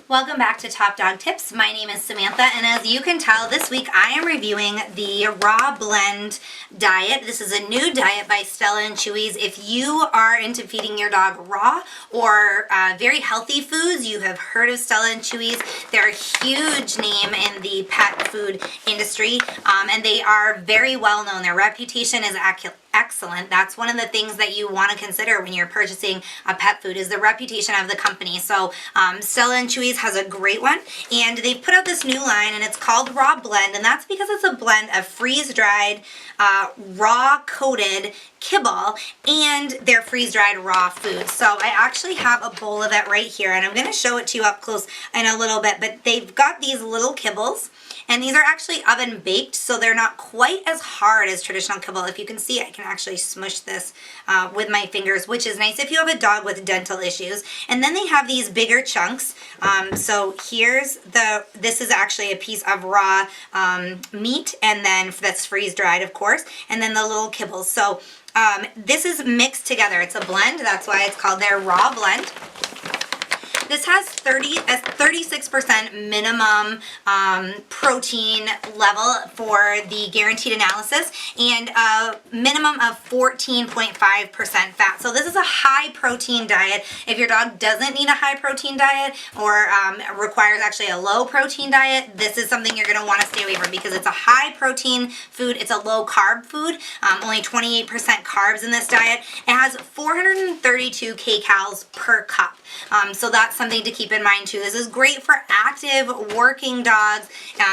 Welcome back to Top Dog Tips. My name is Samantha, and as you can tell, this week I am reviewing the Raw Blend diet. This is a new diet by Stella Chewy's. If you are into feeding your dog raw or very healthy foods, you have heard of Stella Chewy's. They're a huge name in the pet food industry, and they are very well known. Their reputation is excellent. That's one of the things that you want to consider when you're purchasing a pet food is the reputation of the company. So Stella Chewy's has a great one, and they've put out this new line, and it's called Raw Blend, and that's because it's a blend of freeze-dried, raw coated kibble and their freeze-dried raw food. So I actually have a bowl of it right here, and I'm going to show it to you up close in a little bit, but they've got these little kibbles, and these are actually oven baked, so they're not quite as hard as traditional kibble. If you can see, I can actually smush this with my fingers, which is nice if you have a dog with dental issues. And then they have these bigger chunks. So this is actually a piece of raw meat, and then that's freeze-dried, of course, and then the little kibbles. So this is mixed together. It's a blend. That's why it's called their Raw Blend. This has 36% minimum protein level for the guaranteed analysis and a minimum of 14.5% fat. So this is a high protein diet. If your dog doesn't need a high protein diet or requires actually a low protein diet, this is something you're going to want to stay away from because it's a high protein food. It's a low carb food, only 28% carbs in this diet. It has 432 kcals per cup. So that's something to keep in mind too. This is great for active working dogs.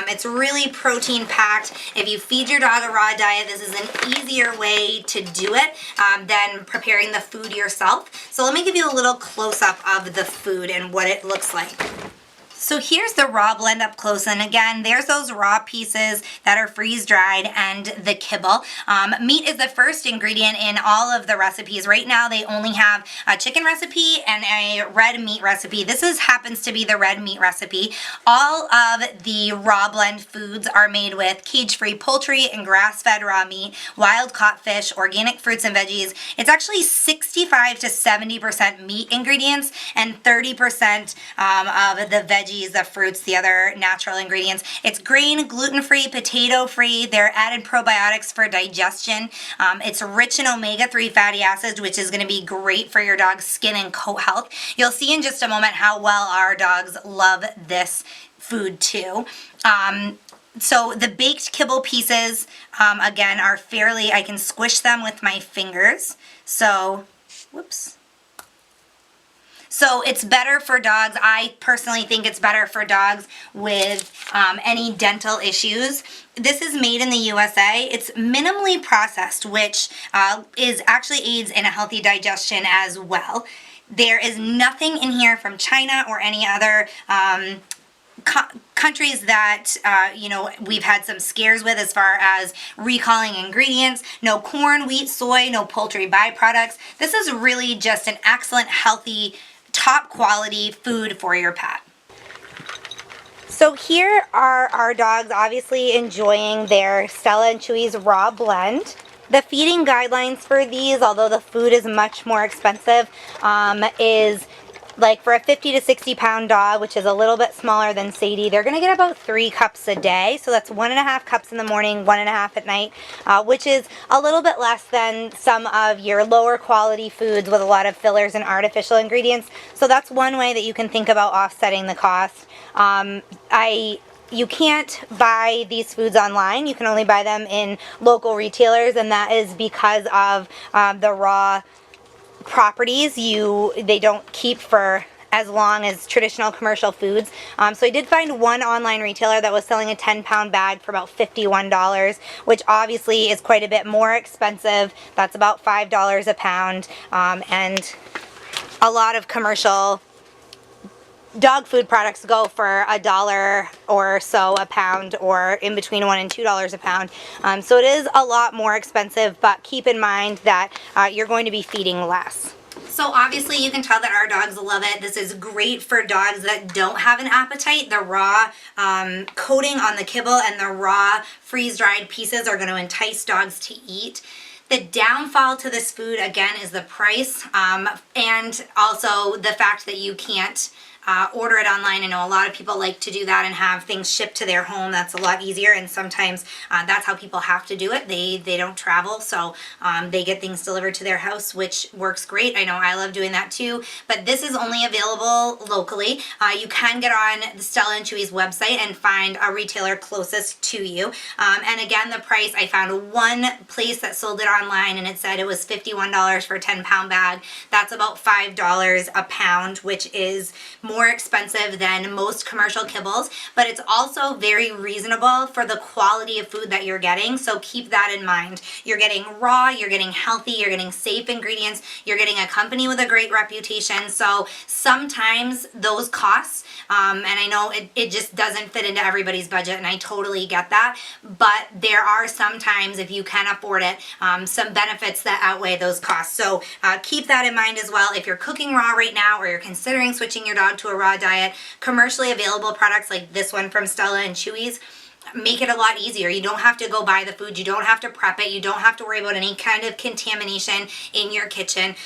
It's really protein packed. If you feed your dog a raw diet, this is an easier way to do it than preparing the food yourself. So let me give you a little close up of the food and what it looks like. So here's the raw blend up close, and again, there's those raw pieces that are freeze-dried and the kibble. Meat is the first ingredient in all of the recipes. Right now, they only have a chicken recipe and a red meat recipe. This happens to be the red meat recipe. All of the raw blend foods are made with cage-free poultry and grass-fed raw meat, wild-caught fish, organic fruits and veggies. It's actually 65 to 70% meat ingredients and 30% of the veggies, the fruits, the other natural ingredients. It's grain, gluten-free, potato-free. They're added probiotics for digestion. It's rich in omega-3 fatty acids, which is going to be great for your dog's skin and coat health. You'll see in just a moment how well our dogs love this food too. So the baked kibble pieces, again, are I can squish them with my fingers. So, whoops. So it's better for dogs. I personally think it's better for dogs with any dental issues. This is made in the USA. It's minimally processed, which actually aids in a healthy digestion as well. There is nothing in here from China or any other countries that we've had some scares with as far as recalling ingredients. No corn, wheat, soy, no poultry byproducts. This is really just an excellent, healthy, top quality food for your pet. So here are our dogs obviously enjoying their Stella Chewy's Raw Blend. The feeding guidelines for these, although the food is much more expensive, is like for a 50 to 60 pound dog, which is a little bit smaller than Sadie, they're going to get about 3 cups a day. So that's 1.5 cups in the morning, 1.5 at night, which is a little bit less than some of your lower quality foods with a lot of fillers and artificial ingredients. So that's one way that you can think about offsetting the cost. You can't buy these foods online. You can only buy them in local retailers, and that is because of the raw properties they don't keep for as long as traditional commercial foods. So I did find one online retailer that was selling a 10-pound bag for about $51, which obviously is quite a bit more expensive. That's about $5 a pound, and a lot of commercial dog food products go for $1 or so a pound, or in between $1 and $2 a pound. So it is a lot more expensive, but keep in mind that you're going to be feeding less. So obviously you can tell that our dogs love it. This is great for dogs that don't have an appetite. The raw coating on the kibble and the raw freeze-dried pieces are going to entice dogs to eat. The downfall to this food, again, is the price, and also the fact that you can't order it online. I know a lot of people like to do that and have things shipped to their home. That's a lot easier, and sometimes that's how people have to do it. They don't travel, so they get things delivered to their house, which works great. I know I love doing that too, but this is only available locally. You can get on the Stella Chewy's website and find a retailer closest to you. And again, the price, I found one place that sold it online and it said it was $51 for a 10-pound bag. That's about $5 a pound, which is more expensive than most commercial kibbles, but it's also very reasonable for the quality of food that you're getting. So keep that in mind. You're getting raw, you're getting healthy, you're getting safe ingredients, you're getting a company with a great reputation. So sometimes those costs, and I know it just doesn't fit into everybody's budget, and I totally get that, but there are sometimes, if you can afford it, some benefits that outweigh those costs. So keep that in mind as well. If you're cooking raw right now or you're considering switching your dog to a raw diet, commercially available products like this one from Stella and Chewy's make it a lot easier. You don't have to go buy the food. You don't have to prep it. You don't have to worry about any kind of contamination in your kitchen.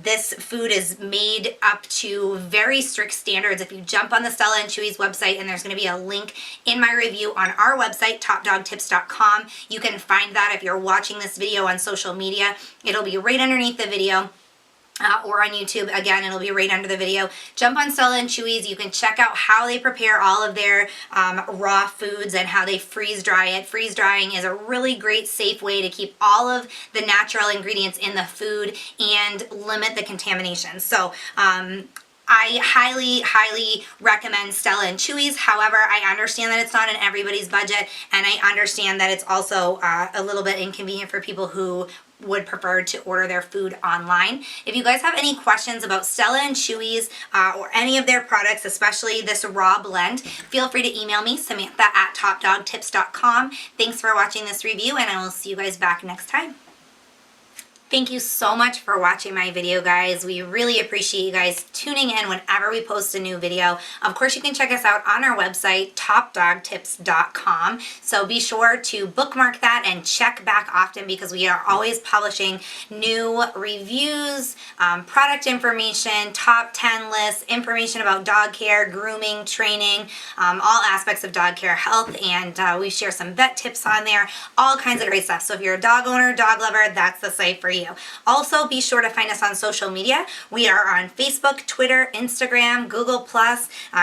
This food is made up to very strict standards. If you jump on the Stella and Chewy's website, and there's going to be a link in my review on our website, topdogtips.com, you can find that if you're watching this video on social media. It'll be right underneath the video. Or on YouTube, again, it'll be right under the video. Jump on Stella and Chewy's. You can check out how they prepare all of their raw foods and how they freeze dry it. Freeze drying is a really great, safe way to keep all of the natural ingredients in the food and limit the contamination. So, I highly, highly recommend Stella and Chewy's. However, I understand that it's not in everybody's budget, and I understand that it's also a little bit inconvenient for people who would prefer to order their food online. If you guys have any questions about Stella and Chewy's or any of their products, especially this raw blend, feel free to email me, Samantha@topdogtips.com. Thanks for watching this review, and I will see you guys back next time. Thank you so much for watching my video, guys. We really appreciate you guys tuning in whenever we post a new video. Of course, you can check us out on our website, topdogtips.com. So be sure to bookmark that and check back often, because we are always publishing new reviews, product information, top 10 lists, information about dog care, grooming, training, all aspects of dog care, health, and we share some vet tips on there, all kinds of great stuff. So if you're a dog owner, dog lover, that's the site for you. Also, be sure to find us on social media. We are on Facebook, Twitter, Instagram, Google+.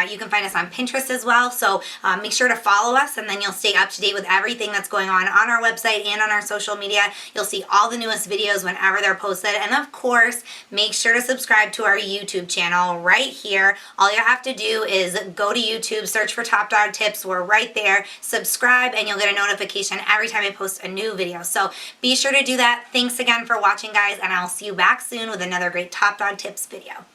You can find us on Pinterest as well. So make sure to follow us, and then you'll stay up to date with everything that's going on our website and on our social media. You'll see all the newest videos whenever they're posted. And of course, make sure to subscribe to our YouTube channel right here. All you have to do is go to YouTube, search for Top Dog Tips. We're right there. Subscribe, and you'll get a notification every time I post a new video. So be sure to do that. Thanks again for watching, guys, and I'll see you back soon with another great Top Dog Tips video.